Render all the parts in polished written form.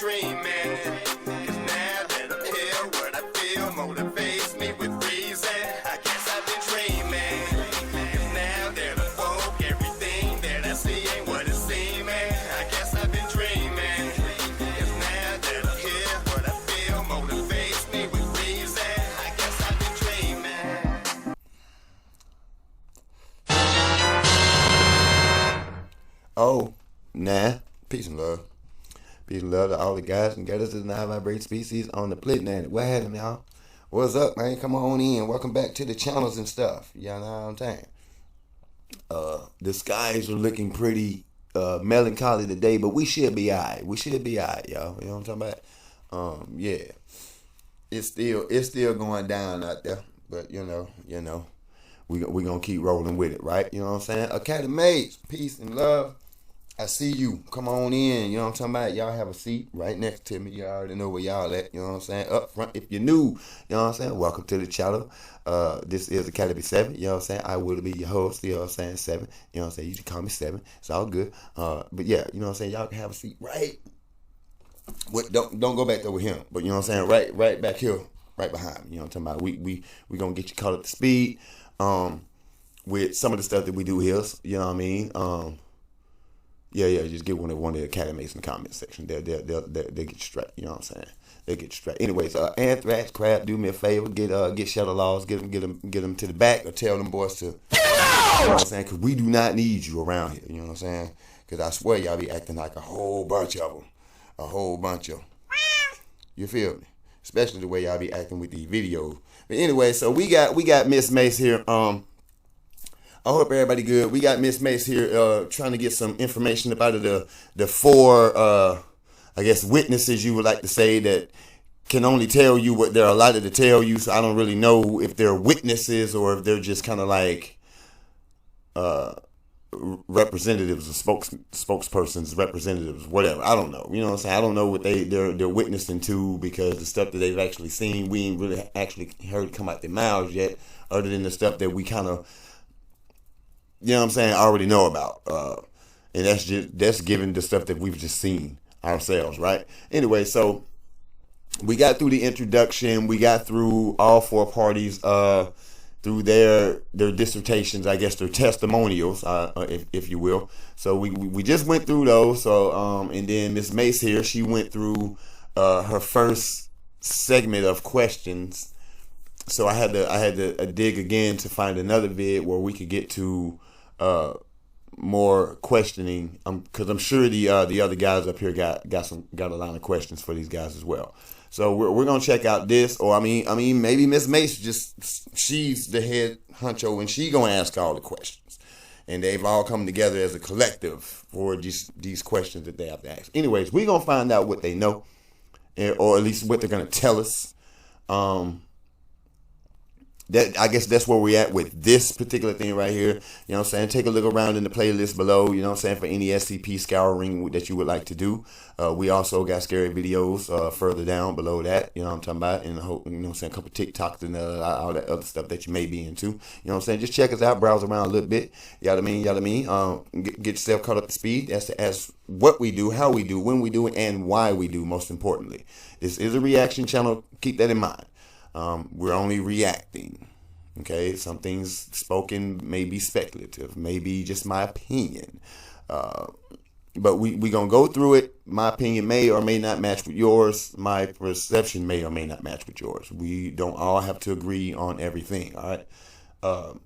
dreaming. 'Cause now that I'm here, what I feel motivates me with reason. I guess I've been dreaming. 'Cause now that I'm woke, everything that I see ain't what it seems. I guess I've been dreaming. 'Cause now that I'm here, what I feel motivates me with reason. I guess I've been dreaming. Oh, nah. Peace and love. Peace and love to all the guys and girls of the high vibrate species on the planet. What happened, y'all? What's up, man? Come on in. Welcome back to the channels and stuff. Y'all know what I'm saying? The skies are looking pretty melancholy today, but we should be alright. We should be alright, y'all. You know what I'm talking about? Yeah. It's still going down out there, but you know, we gonna keep rolling with it, right? You know what I'm saying? Academy, peace and love. I see you. Come on in. You know what I'm talking about? Y'all have a seat right next to me. You already know where y'all at. You know what I'm saying? Up front, if you're new, you know what I'm saying? Welcome to the channel. This is Academy 7. You know what I'm saying? I will be your host. You know what I'm saying? 7. You know what I'm saying? You can call me 7. It's all good. But yeah, you know what I'm saying? Y'all can have a seat right. Don't go back there with him. But you know what I'm saying? Right back here, right behind me. You know what I'm talking about? We gonna get you caught up to speed. With some of the stuff that we do here. You know what I mean? Yeah, just get one of the academies in the comment section. They get straight. You know what I'm saying? They get straight. Anyways, Anthrax, Crab, do me a favor. Get Shadow Laws. Get them to the back, or tell them boys to. You know what I'm saying? Because we do not need you around here. You know what I'm saying? Because I swear y'all be acting like a whole bunch of them. A whole bunch of them. You feel me? Especially the way y'all be acting with these videos. But anyway, so we got Miss Mace here. I hope everybody good. We got Miss Mace here trying to get some information about the 4, I guess, witnesses you would like to say that can only tell you what they're allotted to tell you. So I don't really know if they're witnesses or if they're just kind of like representatives or spokespersons, representatives, whatever. I don't know. You know what I'm saying? I don't know what they're witnessing to, because the stuff that they've actually seen, we ain't really actually heard come out their mouths yet, other than the stuff that we kind of, you know what I'm saying, I already know about. And that's given the stuff that we've just seen ourselves, right? Anyway, so we got through the introduction. We got through all 4 parties through their dissertations, I guess their testimonials, if you will. So we just went through those. So and then Miss Mace here, she went through her first segment of questions. So I had to dig again to find another vid where we could get to more questioning, because I'm sure the other guys up here got a line of questions for these guys as well. So we're gonna check out this, or I mean maybe Miss Mace she's the head honcho and she gonna ask all the questions, and they've all come together as a collective for these questions that they have to ask. Anyways, we're gonna find out what they know, or at least what they're gonna tell us. I guess that's where we're at with this particular thing right here. You know what I'm saying? Take a look around in the playlist below, you know what I'm saying, for any SCP scouring that you would like to do. We also got scary videos further down below that, you know what I'm talking about, and you know what I'm saying, a couple TikToks and all that other stuff that you may be into. You know what I'm saying? Just check us out, browse around a little bit. You know what I mean? Get yourself caught up to speed as what we do, how we do, when we do it, and why we do, most importantly. This is a reaction channel. Keep that in mind. We're only reacting. Okay, some things spoken may be speculative, maybe just my opinion. But we gonna go through it. My opinion may or may not match with yours. My perception may or may not match with yours. We don't all have to agree on everything. All right.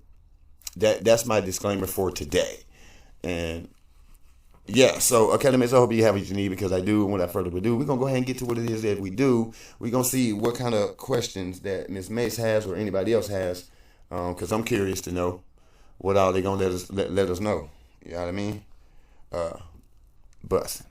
That's my disclaimer for today. And yeah, so Academies, I hope you have what you need, because I do. And without further ado, we're gonna go ahead and get to what it is that we do. We're gonna see what kind of questions that Miss Mace has or anybody else has, because I'm curious to know what all they gonna let us know. You know what I mean? Bustin'.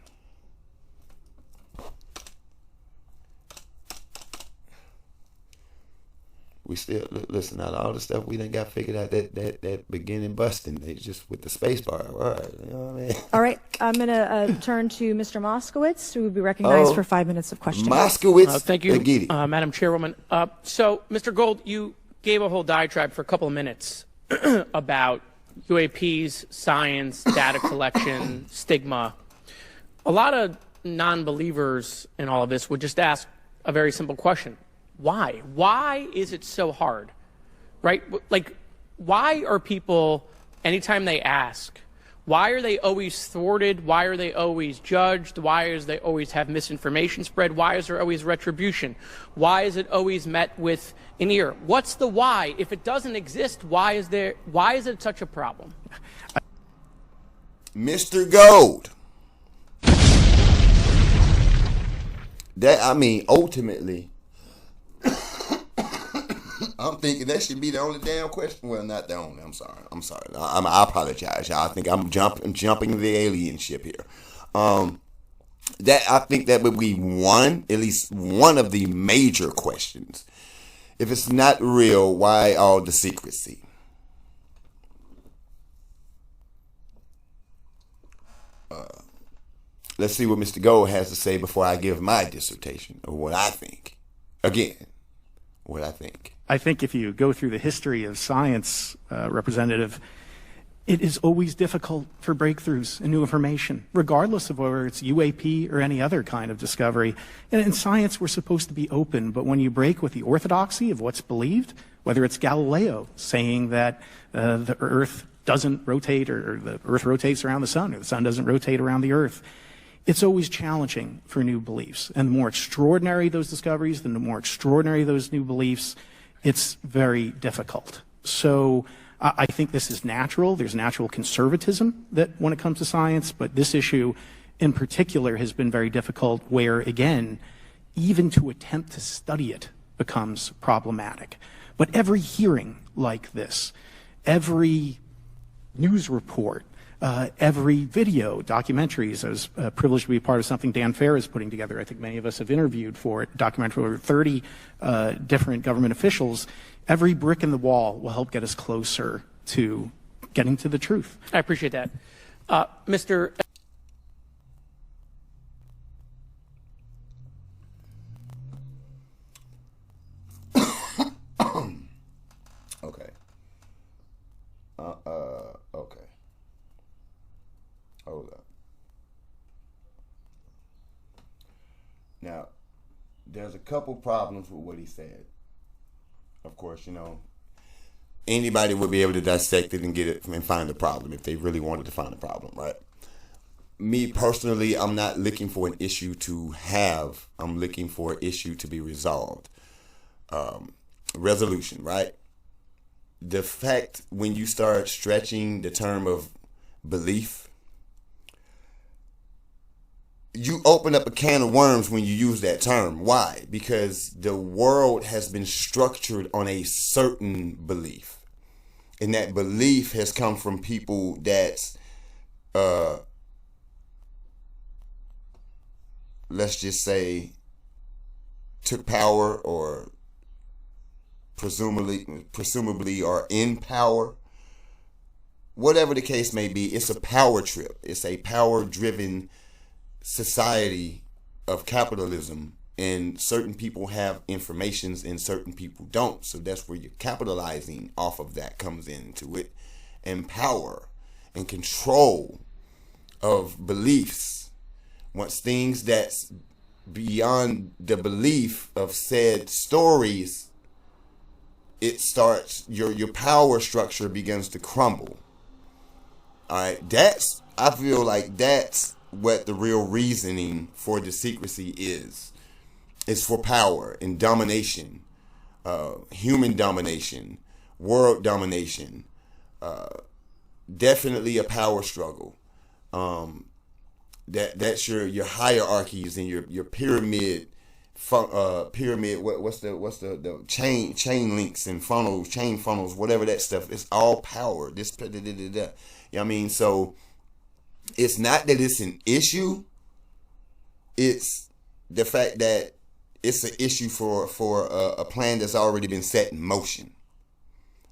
We still listen out all the stuff we done got figured out that beginning busting. It's just with the space bar. All right, you know what I mean? All right, I'm gonna turn to Mr. Moskowitz, who will be recognized for 5 minutes of questioning. Moskowitz, thank you, Madam Chairwoman. So, Mr. Gold, you gave a whole diatribe for a couple of minutes about UAPs, science, data collection, stigma. A lot of non-believers in all of this would just ask a very simple question. Why? Why is it so hard? Right? Like, why are people, anytime they ask, why are they always thwarted? Why are they always judged? Why is they always have misinformation spread? Why is there always retribution? Why is it always met with an ear? What's the why? If it doesn't exist, why is it such a problem? Mr. Gold. Ultimately, I'm thinking that should be the only damn question. Well, not the only. I'm sorry. I apologize, y'all. I think I'm jumping the alien ship here. I think that would be at least one of the major questions. If it's not real, why all the secrecy? Let's see what Mr. Gold has to say before I give my dissertation of what I think. Again, what I think. I think if you go through the history of science, Representative, it is always difficult for breakthroughs and new information, regardless of whether it's UAP or any other kind of discovery. And in science, we're supposed to be open, but when you break with the orthodoxy of what's believed, whether it's Galileo saying that the Earth doesn't rotate, or the Earth rotates around the sun, or the sun doesn't rotate around the Earth, it's always challenging for new beliefs. And the more extraordinary those discoveries, the more extraordinary those new beliefs, it's very difficult. So I think this is natural. There's natural conservatism that when it comes to science, but this issue in particular has been very difficult where, again, even to attempt to study it becomes problematic. But every hearing like this, every news report, every video, documentaries. I was privileged to be part of something Dan Fair is putting together. I think many of us have interviewed for it, documentary over 30 different government officials. Every brick in the wall will help get us closer to getting to the truth. I appreciate that. Mr. Okay. Okay. Hold up. Now, there's a couple problems with what he said. Of course, anybody would be able to dissect it and get it and find the problem if they really wanted to find the problem, right? Me personally, I'm not looking for an issue to have. I'm looking for an issue to be resolved. Resolution, right? The fact when you start stretching the term of belief, you open up a can of worms when you use that term. Why? Because the world has been structured on a certain belief. And that belief has come from people that, let's just say, took power or presumably are in power. Whatever the case may be, it's a power trip. It's a power-driven society of capitalism, and certain people have informations and certain people don't. So that's where you're capitalizing off of that comes into it. And power and control of beliefs. Once things that's beyond the belief of said stories, it starts, your power structure begins to crumble. All right, I feel like that's what the real reasoning for the secrecy is. It's for power and domination, human domination, world domination, definitely a power struggle. That's your hierarchies and your pyramid. Pyramid. What's the chain links and funnels, chain funnels, whatever that stuff. It's all power. You know what I mean? So it's not that it's an issue. It's the fact that it's an issue for a plan that's already been set in motion.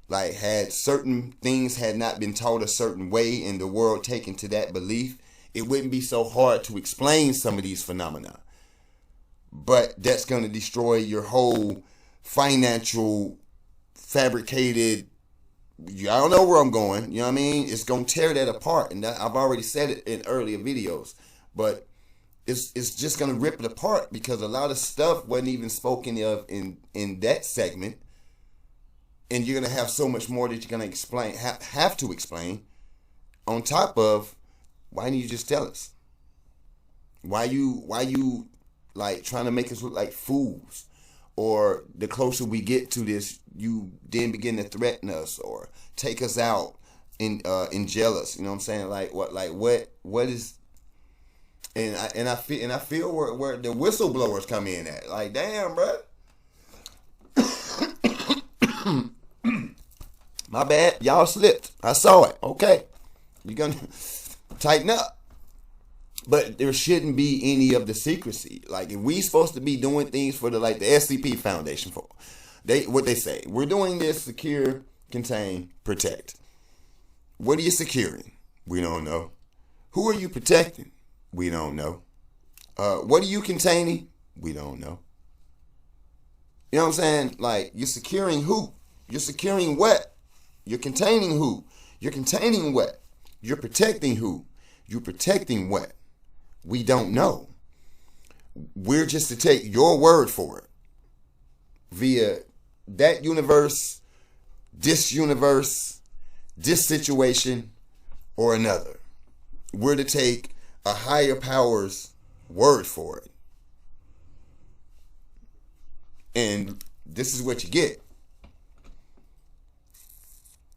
Like, had certain things had not been taught a certain way in the world taken to that belief, it wouldn't be so hard to explain some of these phenomena. But that's going to destroy your whole financial fabricated. I don't know where I'm going. You know what I mean? It's going to tear that apart. And I've already said it in earlier videos. But it's just gonna rip it apart, because a lot of stuff wasn't even spoken of in that segment, and you're gonna have so much more that you're gonna explain, have to explain. On top of, why didn't you just tell us? Why you like trying to make us look like fools? Or the closer we get to this, you then begin to threaten us or take us out and jail us. You know what I'm saying? Like what is? And I feel where the whistleblowers come in at. Like, damn, bro. My bad, y'all slipped. I saw it. Okay, you're gonna tighten up. But there shouldn't be any of the secrecy. Like, if we supposed to be doing things for the SCP Foundation, for what they say, we're doing this: secure, contain, protect. What are you securing? We don't know. Who are you protecting? We don't know. What are you containing? We don't know. You know what I'm saying? Like, you're securing who? You're securing what? You're containing who? You're containing what? You're protecting who? You're protecting what? We don't know. We're just to take your word for it. Via that universe, this situation, or another. We're to take a higher power's word for it. And this is what you get.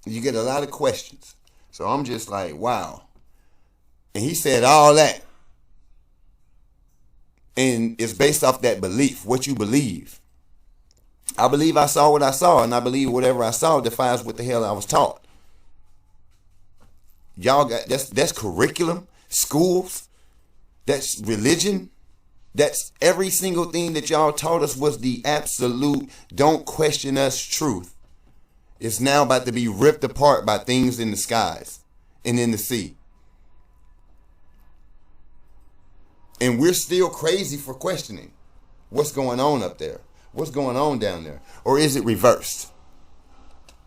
You get a lot of questions. So I'm just like, wow. And he said all that. And it's based off that belief, what you believe. I believe I saw what I saw, and I believe whatever I saw defies what the hell I was taught. Y'all got that's curriculum, schools, that's religion, that's every single thing that y'all taught us was the absolute don't question us truth. It's now about to be ripped apart by things in the skies and in the sea. And we're still crazy for questioning what's going on up there, what's going on down there, or is it reversed?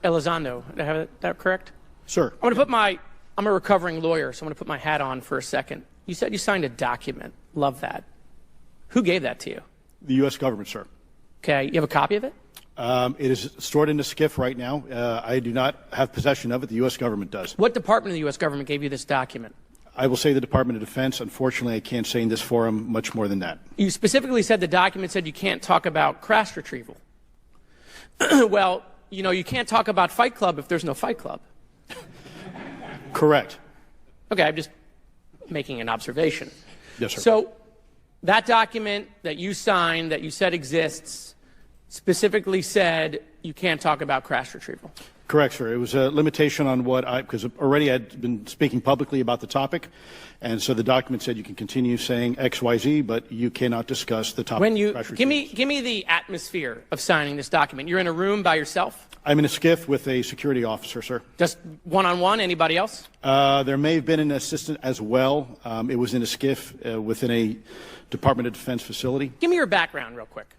Elizondo, did I have that correct? Sir. I'm a recovering lawyer, so I'm going to put my hat on for a second. You said you signed a document. Love that. Who gave that to you? The U.S. government, sir. Okay, you have a copy of it? It is stored in a SCIF right now. I do not have possession of it. The U.S. government does. What department of the U.S. government gave you this document? I will say the Department of Defense. Unfortunately, I can't say in this forum much more than that. You specifically said the document said you can't talk about crash retrieval. Well, you can't talk about Fight Club if there's no Fight Club. Correct. Okay, I'm just making an observation. Yes, sir. So that document that you signed, that you said exists, specifically said you can't talk about crash retrieval. Correct, sir. It was a limitation on because already I'd been speaking publicly about the topic, and so the document said you can continue saying X, Y, Z, but you cannot discuss the topic. When you give me the atmosphere of signing this document. You're in a room by yourself? I'm in a SCIF with a security officer, sir. Just one-on-one? Anybody else? There may have been an assistant as well. It was in a SCIF within a Department of Defense facility. Give me your background real quick.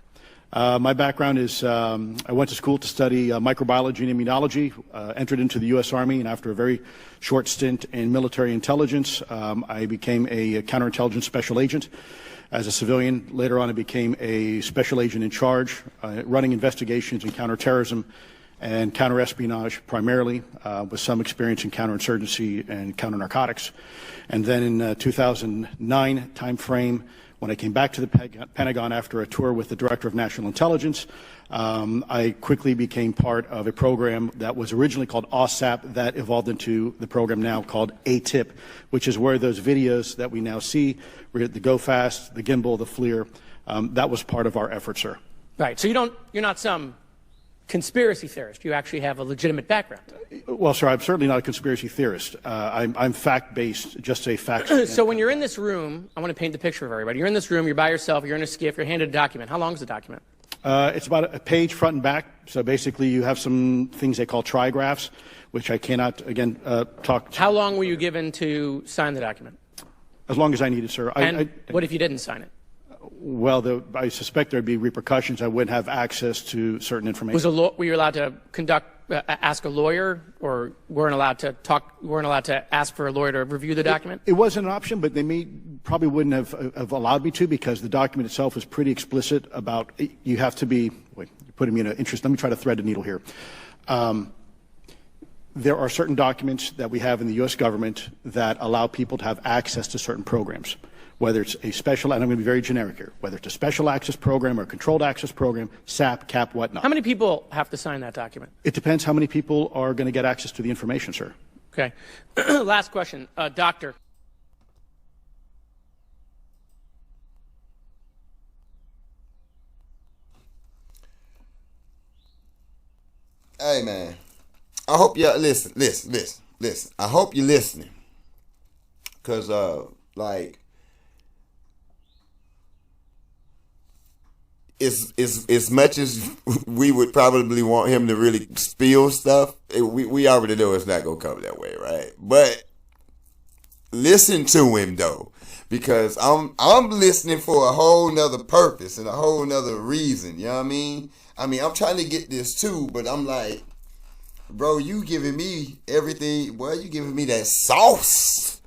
My background is I went to school to study microbiology and immunology, entered into the U.S. Army, and after a very short stint in military intelligence, I became a counterintelligence special agent. As a civilian, later on I became a special agent in charge, running investigations in counterterrorism and counterespionage primarily, with some experience in counterinsurgency and counternarcotics. And then in 2009 timeframe, when I came back to the Pentagon after a tour with the Director of National Intelligence, I quickly became part of a program that was originally called OSAP that evolved into the program now called ATIP, which is where those videos that we now see, the Go Fast, the Gimbal, the FLIR, that was part of our effort, sir. Right. So you're not some conspiracy theorist. You actually have a legitimate background. Well, sir, I'm certainly not a conspiracy theorist. I'm fact-based, just a fact. So when you're in this room, I want to paint the picture of everybody. You're in this room, you're by yourself, you're in a SCIF, you're handed a document. How long is the document? It's about a page front and back. So basically you have some things they call trigraphs, which I cannot, again, talk to. How long were you given to sign the document? As long as I needed, sir. And what if you didn't sign it? Well, I suspect there'd be repercussions. I wouldn't have access to certain information. Were you allowed to ask a lawyer, or weren't allowed to ask for a lawyer to review the document? It wasn't an option, but they probably wouldn't have allowed me to, because the document itself is pretty explicit about you have to be. Wait, you're putting me in an interest. Let me try to thread the needle here. There are certain documents that we have in the U.S. government that allow people to have access to certain programs, whether it's a special, and I'm going to be very generic here, whether it's a special access program or a controlled access program, SAP, CAP, whatnot. How many people have to sign that document? It depends how many people are going to get access to the information, sir. Okay. Last question. Doctor. Hey, man. I hope y'all listen. I hope you're listening. Because, like, as much as we would probably want him to really spill stuff, we already know it's not going to come that way, right? But listen to him, though. Because I'm listening for a whole nother purpose and a whole nother reason, you know what I mean? I'm trying to get this too, but I'm like, bro, you giving me everything. Boy, you giving me that sauce.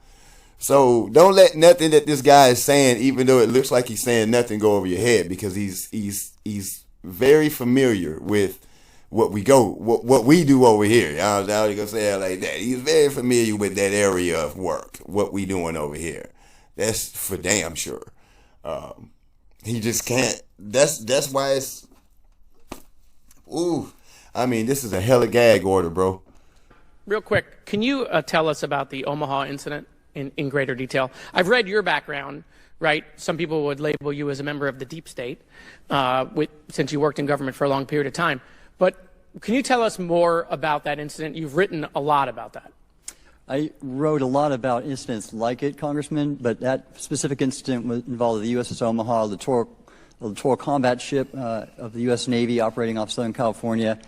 So don't let nothing that this guy is saying, even though it looks like he's saying nothing, go over your head, because he's very familiar with what we do over here. I was gonna say it like that. He's very familiar with that area of work, what we doing over here. That's for damn sure. He just can't. That's why it's. Ooh. This is a hella gag order, bro. Real quick, can you tell us about the Omaha incident in greater detail? I've read your background, right? Some people would label you as a member of the deep state, since you worked in government for a long period of time. But can you tell us more about that incident? You've written a lot about that. I wrote a lot about incidents like it, Congressman, but that specific incident involved the USS Omaha, the littoral combat ship of the U.S. Navy operating off Southern California.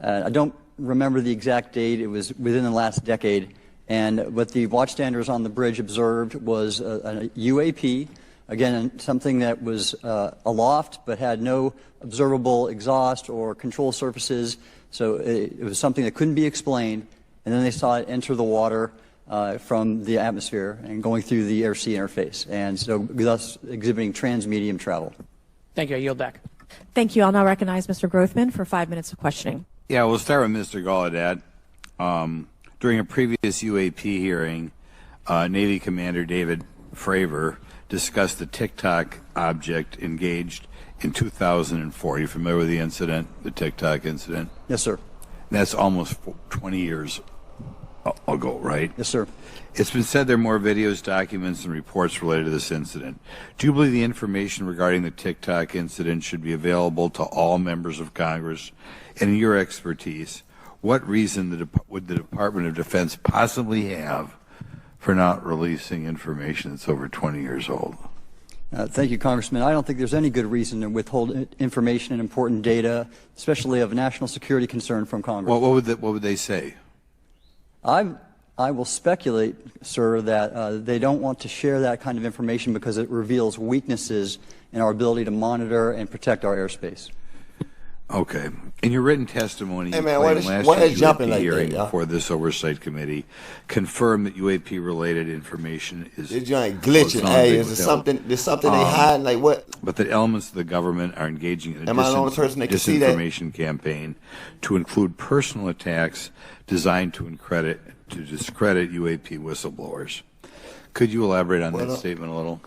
I don't remember the exact date. It was within the last decade. And what the watchstanders on the bridge observed was a UAP, again, something that was aloft but had no observable exhaust or control surfaces. So it was something that couldn't be explained. And then they saw it enter the water from the atmosphere and going through the air-sea interface, and so thus exhibiting transmedium travel. Thank you. I yield back. Thank you. I'll now recognize Mr. Grothman for 5 minutes of questioning. Yeah, we'll start with Mr. Gallaudet. During a previous UAP hearing, Navy Commander David Fravor discussed the TikTok object engaged in 2004. Are you familiar with the incident, the TikTok incident? Yes, sir. That's almost 20 years ago, right? Yes, sir. It's been said there are more videos, documents, and reports related to this incident. Do you believe the information regarding the TikTok incident should be available to all members of Congress? And in your expertise, what reason would the Department of Defense possibly have for not releasing information that's over 20 years old? Thank you, Congressman. I don't think there's any good reason to withhold information and important data, especially of national security concern, from Congress. Well, what would they say? I will speculate, sir, that they don't want to share that kind of information because it reveals weaknesses in our ability to monitor and protect our airspace. Okay. In your written testimony, hey, man, last year's UAP like hearing that, before this oversight committee confirmed that UAP-related information is this joint glitching. Hey, is there something? There's something they hiding? Like what? But that elements of the government are engaging in a Am I the only person that can see that? disinformation campaign to include personal attacks designed to discredit UAP whistleblowers. Could you elaborate on that statement a little?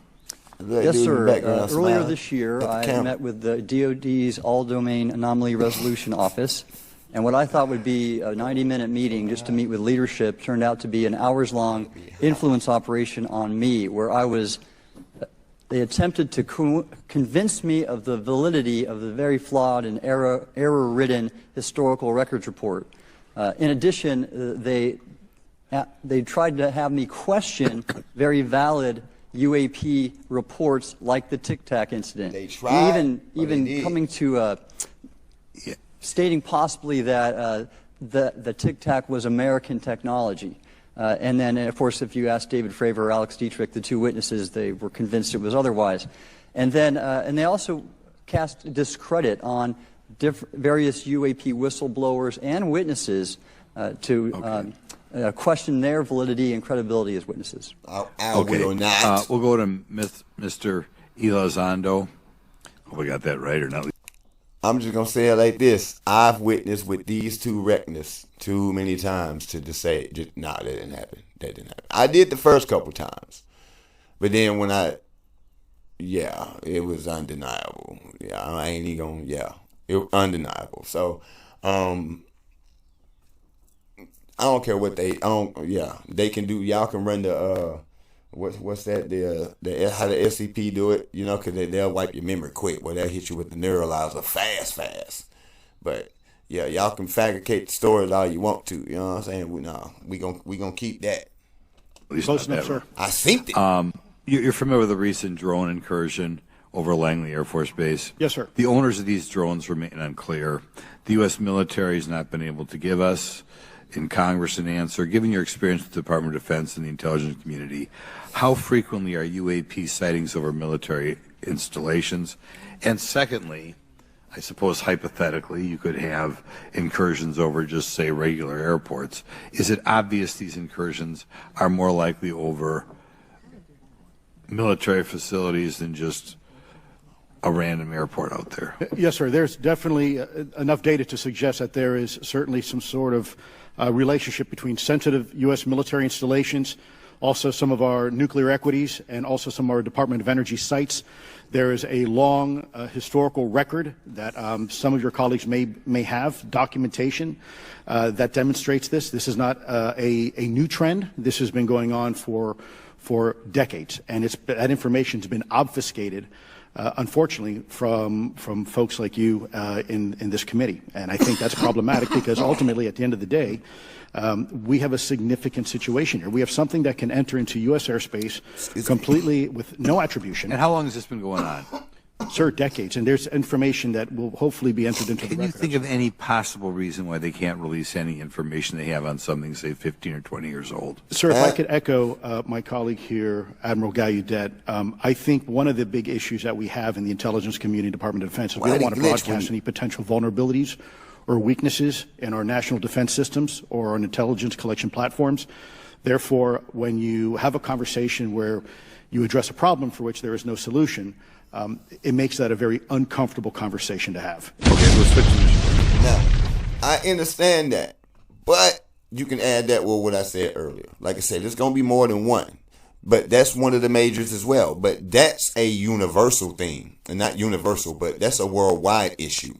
Yes, sir. Earlier this year, I met with the DoD's All-Domain Anomaly Resolution Office, and what I thought would be a 90-minute meeting just to meet with leadership turned out to be an hours-long influence operation on me, where they attempted to convince me of the validity of the very flawed and error-ridden historical records report. In addition, they tried to have me question very valid UAP reports like the Tic Tac incident. They tried, even coming to stating possibly that the Tic Tac was American technology. And then, of course, if you ask David Fravor or Alex Dietrich, the two witnesses, they were convinced it was otherwise. And then, and they also cast discredit on various UAP whistleblowers and witnesses to question their validity and credibility as witnesses. I will not. We'll go to Mr. Elizondo. Hope I got that right or not. I'm just going to say it like this. I've witnessed with these two reckoners too many times to just say, nah, that didn't happen. That didn't happen. I did the first couple times. But then when it was undeniable. Yeah, I ain't even going to, it was undeniable. So, I don't care what they can do. Y'all can run the, what's that? How the SCP do it, you know, because they'll wipe your memory quick. Well, they'll hit you with the neuralizer fast. But yeah, y'all can fabricate the stories all you want to. You know what I'm saying? We gonna keep that. Close enough, sir. I think that. You're familiar with the recent drone incursion over Langley Air Force Base? Yes, sir. The owners of these drones remain unclear. The U.S. military has not been able to give us in Congress an answer. Given your experience with the Department of Defense and the intelligence community, how frequently are UAP sightings over military installations? And secondly, I suppose hypothetically you could have incursions over just, say, regular airports. Is it obvious these incursions are more likely over military facilities than just a random airport out there? Yes, sir. There's definitely enough data to suggest that there is certainly some sort of relationship between sensitive U.S. military installations, also some of our nuclear equities, and also some of our Department of Energy sites. There is a long historical record that some of your colleagues may have, documentation that demonstrates this. This is not a new trend. This has been going on for decades, and that information has been obfuscated, unfortunately, from folks like you in this committee. And I think that's problematic because ultimately, at the end of the day, we have a significant situation here. We have something that can enter into U.S. airspace completely with no attribution. And how long has this been going on? Sir, decades. And there's information that will hopefully be entered into the record. Can you think of any possible reason why they can't release any information they have on something, say, 15 or 20 years old? Sir, if I could echo my colleague here, Admiral Gallaudet, I think one of the big issues that we have in the intelligence community, Department of Defense, is we don't want to broadcast any potential vulnerabilities or weaknesses in our national defense systems or on intelligence collection platforms. Therefore, when you have a conversation where you address a problem for which there is no solution, it makes that a very uncomfortable conversation to have. Okay, let's switch to this. Now, I understand that, but you can add that with what I said earlier. Like I said, there's going to be more than one, but that's one of the majors as well. But that's a universal thing, and not universal, but that's a worldwide issue.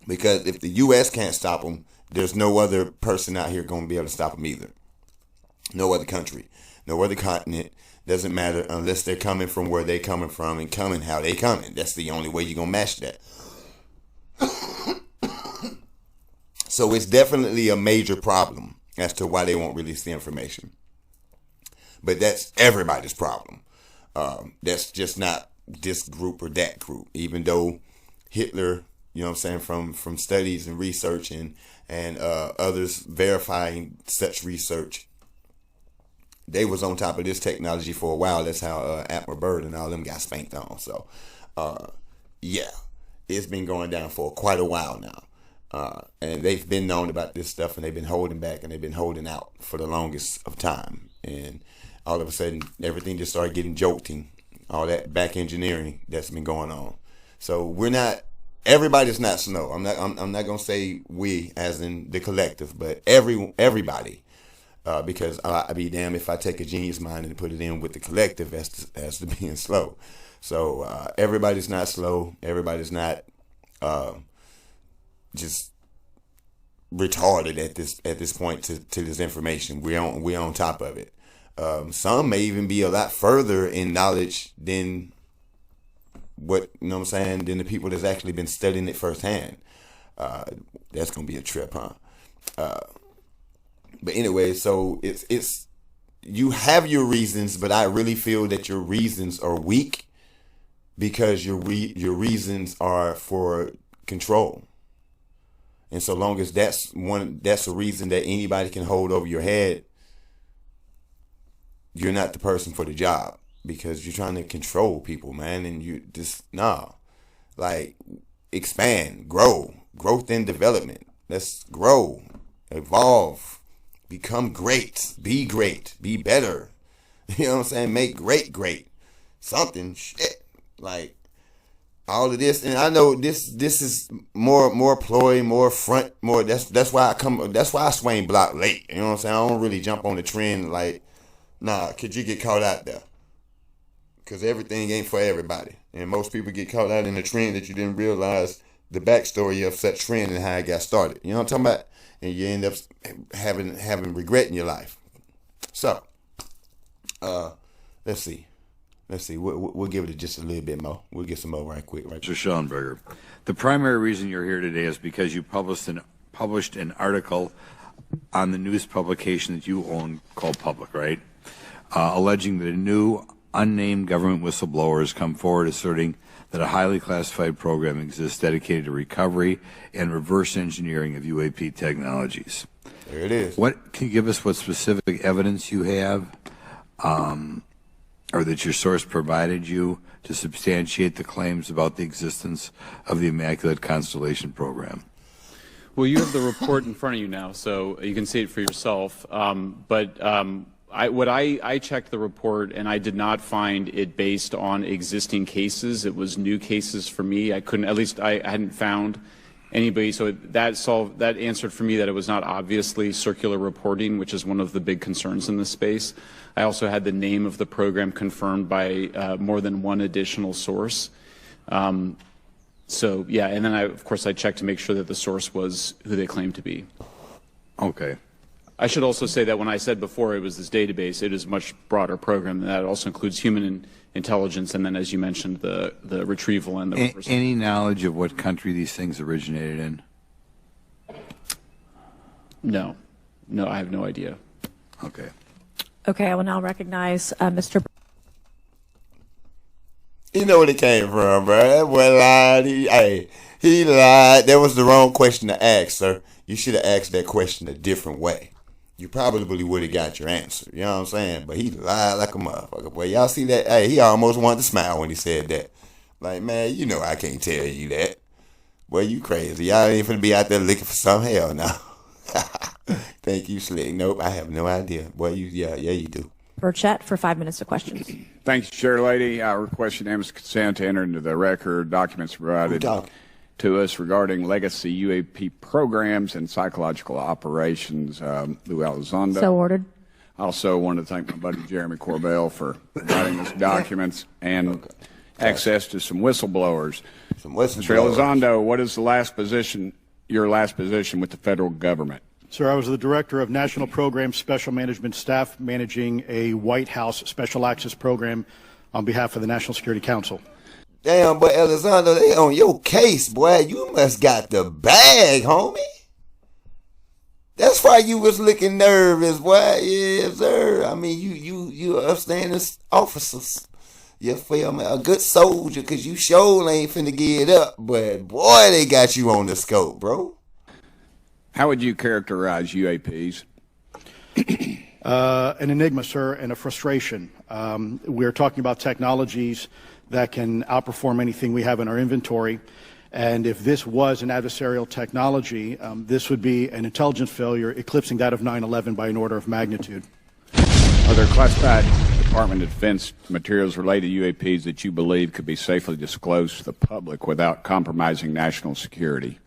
Because if the U.S. can't stop them, there's no other person out here going to be able to stop them either. No other country, no other continent. Doesn't matter unless they're coming from where they're coming from and coming how they coming. That's the only way you're going to match that. So it's definitely a major problem as to why they won't release the information. But that's everybody's problem. That's just not this group or that group. Even though Hitler, you know what I'm saying, from studies and research and others verifying such research, they was on top of this technology for a while. That's how Atmer Bird and all them got spanked on. So, yeah, it's been going down for quite a while now. And they've been known about this stuff, and they've been holding back, and they've been holding out for the longest of time. And all of a sudden, everything just started getting jolting. All that back engineering that's been going on. So everybody's not slow. I'm not gonna say we as in the collective, but everybody. Because I'd be damned if I take a genius mind and put it in with the collective as to being slow. So everybody's not slow. Everybody's not just retarded at this point to this information. We're on top of it. Some may even be a lot further in knowledge than than the people that's actually been studying it firsthand. That's gonna be a trip, huh? But anyway, so it's you have your reasons, but I really feel that your reasons are weak because your reasons are for control. And so long as that's a reason that anybody can hold over your head, you're not the person for the job. because you're trying to control people, man, and you just like expand, growth and development. Let's grow, evolve, become great, be better. You know what I'm saying? Make great something shit like all of this. And I know this is more ploy, more front, more. That's why I swing block late. You know what I'm saying? I don't really jump on the trend like, could you get caught out there? Because everything ain't for everybody, and most people get caught out in a trend that you didn't realize the backstory of such trend and how it got started. You know what I'm talking about? And you end up having regret in your life. So, let's see. We'll give it just a little bit more. We'll get some more right quick. Mr. Schellenberger, the primary reason you're here today is because you published an article on the news publication that you own called Public, right? Alleging that a new unnamed government whistleblower has come forward asserting that a highly classified program exists dedicated to recovery and reverse engineering of UAP technologies. There it is. What can you give us? What specific evidence you have, or that your source provided you to substantiate the claims about the existence of the Immaculate Constellation program? Well, you have the report in front of you now, so you can see it for yourself. I checked the report, and I did not find it based on existing cases. It was new cases for me. I hadn't found anybody. So that answered for me that it was not obviously circular reporting, which is one of the big concerns in this space. I also had the name of the program confirmed by more than one additional source. So yeah, and then of course I checked to make sure that the source was who they claimed to be. Okay. I should also say that when I said before it was this database, it is a much broader program than that. It also includes human intelligence, and then, as you mentioned, the retrieval and the reversal. Any knowledge of what country these things originated in? No, I have no idea. Okay. Okay, I will now recognize Mr. You know where it came from, bro. That boy lied. He lied. That was the wrong question to ask, sir. You should have asked that question a different way. You probably would have got your answer. You know what I'm saying? But he lied like a motherfucker. Boy, y'all see that? Hey, he almost wanted to smile when he said that. Like, man, you know I can't tell you that. Boy, you crazy. Y'all ain't finna be out there looking for some hell now. Thank you, Slick. Nope, I have no idea. Boy, yeah, you do. Burchett for 5 minutes of questions. Thank you, Chair Lady. I request unanimous consent to enter into the record documents provided to us regarding legacy UAP programs and psychological operations. Lou Elizondo. So ordered. I also want to thank my buddy Jeremy Corbell for providing us documents and access to some whistleblowers. Mr. Elizondo, what is your last position with the federal government? Sir, I was the Director of National Program Special Management Staff managing a White House Special Access Program on behalf of the National Security Council. Damn, boy, Elizondo, they on your case, boy. You must got the bag, homie. That's why you was looking nervous, boy. Yes, sir. I mean, you upstanding officers. You feel me? A good soldier, because you sure ain't finna get up. But, boy, they got you on the scope, bro. How would you characterize UAPs? An enigma, sir, and a frustration. We're talking about technologies that can outperform anything we have in our inventory. And if this was an adversarial technology, this would be an intelligence failure eclipsing that of 9/11 by an order of magnitude. Are there classified Department of Defense materials related to UAPs that you believe could be safely disclosed to the public without compromising national security?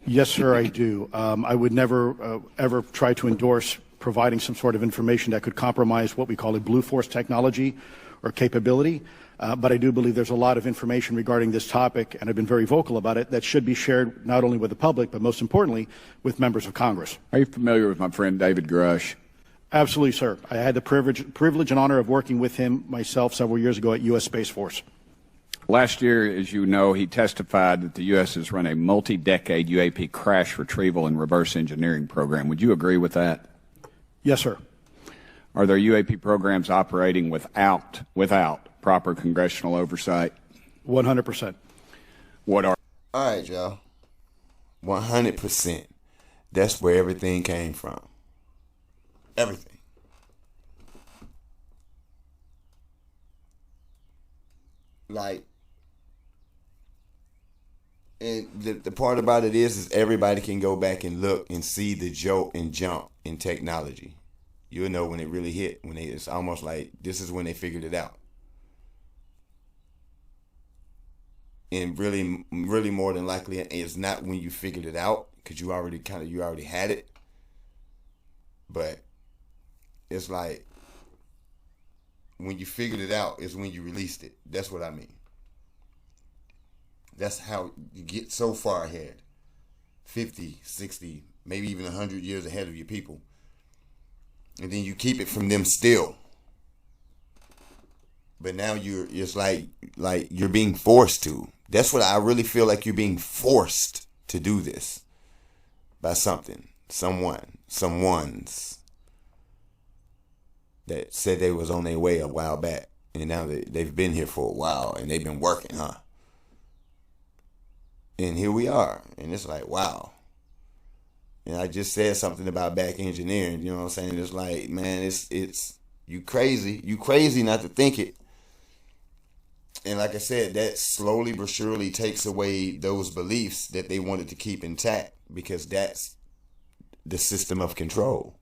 Yes, sir, I do. I would never, ever try to endorse providing some sort of information that could compromise what we call a blue force technology or capability. But I do believe there's a lot of information regarding this topic, and I've been very vocal about it, that should be shared not only with the public, but most importantly, with members of Congress. Are you familiar with my friend David Grush? Absolutely, sir. I had the privilege and honor of working with him myself several years ago at U.S. Space Force. Last year, as you know, he testified that the U.S. has run a multi-decade UAP crash retrieval and reverse engineering program. Would you agree with that? Yes, sir. Are there UAP programs operating without proper congressional oversight? 100%. What are? All right, y'all. 100%. That's where everything came from. Everything. like, and the part about it is everybody can go back and look and see the jolt and jump in technology. You'll know when it really hit. It's almost like this is when they figured it out. And really, really more than likely, it's not when you figured it out because you already had it. But it's like when you figured it out is when you released it. That's what I mean. That's how you get so far ahead. 50, 60, maybe even 100 years ahead of your people. And then you keep it from them still. But now it's like you're being forced to. That's what I really feel like, you're being forced to do this by something, someone's that said they was on their way a while back, and now they've been here for a while and they've been working, huh? And here we are, and it's like, wow. And I just said something about back engineering, you know what I'm saying? It's like, man, it's you crazy not to think it. And like I said, that slowly but surely takes away those beliefs that they wanted to keep intact, because that's the system of control.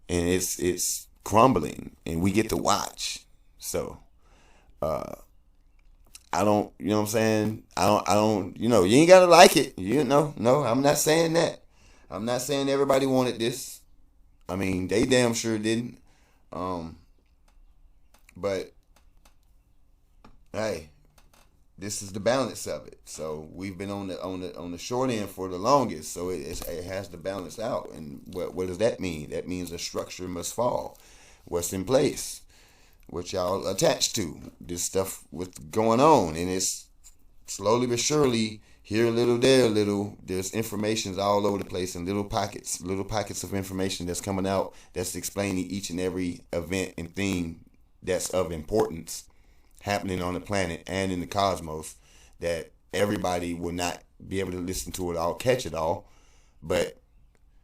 And it's crumbling, and we get to watch. So, I don't, you know what I'm saying? I don't, you ain't got to like it. No, I'm not saying that. I'm not saying everybody wanted this. I mean, they damn sure didn't. But hey, this is the balance of it. So we've been on the short end for the longest. So it has to balance out. And what does that mean? That means a structure must fall. What's in place? What y'all attached to? This stuff what's going on, and it's slowly but surely, here a little, there a little. There's information all over the place, and little pockets of information that's coming out that's explaining each and every event and thing that's of importance happening on the planet and in the cosmos, that everybody will not be able to listen to it all, catch it all. But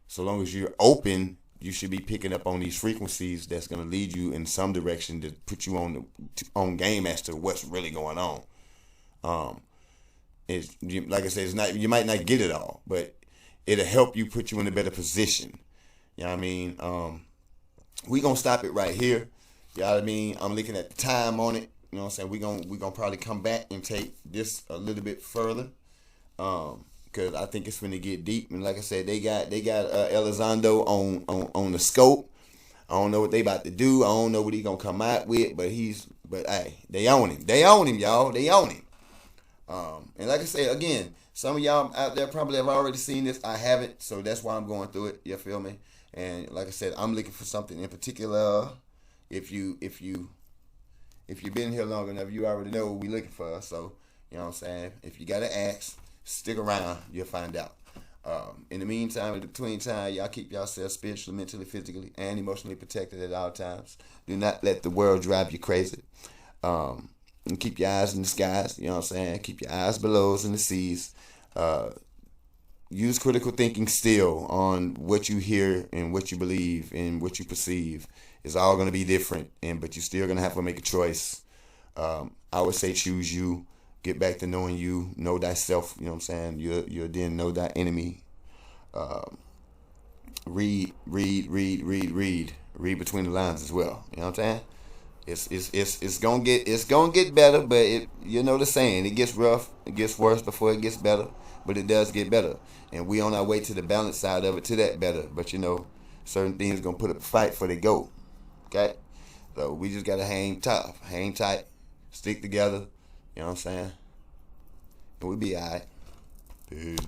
so long as you're open, you should be picking up on these frequencies that's going to lead you in some direction to put you on game as to what's really going on. It's, like I said, it's not, you might not get it all, but it'll help you, put you in a better position. You know what I mean? We gonna stop it right here. You know what I mean? I'm looking at the time on it. You know what I'm saying? We gonna probably come back and take this a little bit further. Cause I think it's finna get deep. And like I said, they got Elizondo on the scope. I don't know what they about to do. I don't know what he gonna come out with, but hey, they own him. They own him, y'all. They own him. And like I said, again, some of y'all out there probably have already seen this. I haven't, so that's why I'm going through it. You feel me? And like I said, I'm looking for something in particular. If you've been here long enough, you already know what we're looking for. So, you know what I'm saying? If you gotta ask, stick around, you'll find out. In the meantime, in between time, y'all keep yourself spiritually, mentally, physically, and emotionally protected at all times. Do not let the world drive you crazy. And keep your eyes in the skies, you know what I'm saying? Keep your eyes below in the seas. Use critical thinking still on what you hear and what you believe and what you perceive. It's all going to be different, but you're still going to have to make a choice. I would say choose you. Get back to knowing you. Know thyself, you know what I'm saying? You'll then know thy enemy. Read between the lines as well. You know what I'm saying? It's gonna get better, but you know the saying, it gets rough, it gets worse before it gets better, but it does get better, and we on our way to the balance side of it, to that better. But certain things gonna put up a fight before they go. Okay, so we just gotta hang tough, hang tight, stick together. You know what I'm saying? And we'll be alright. Peace.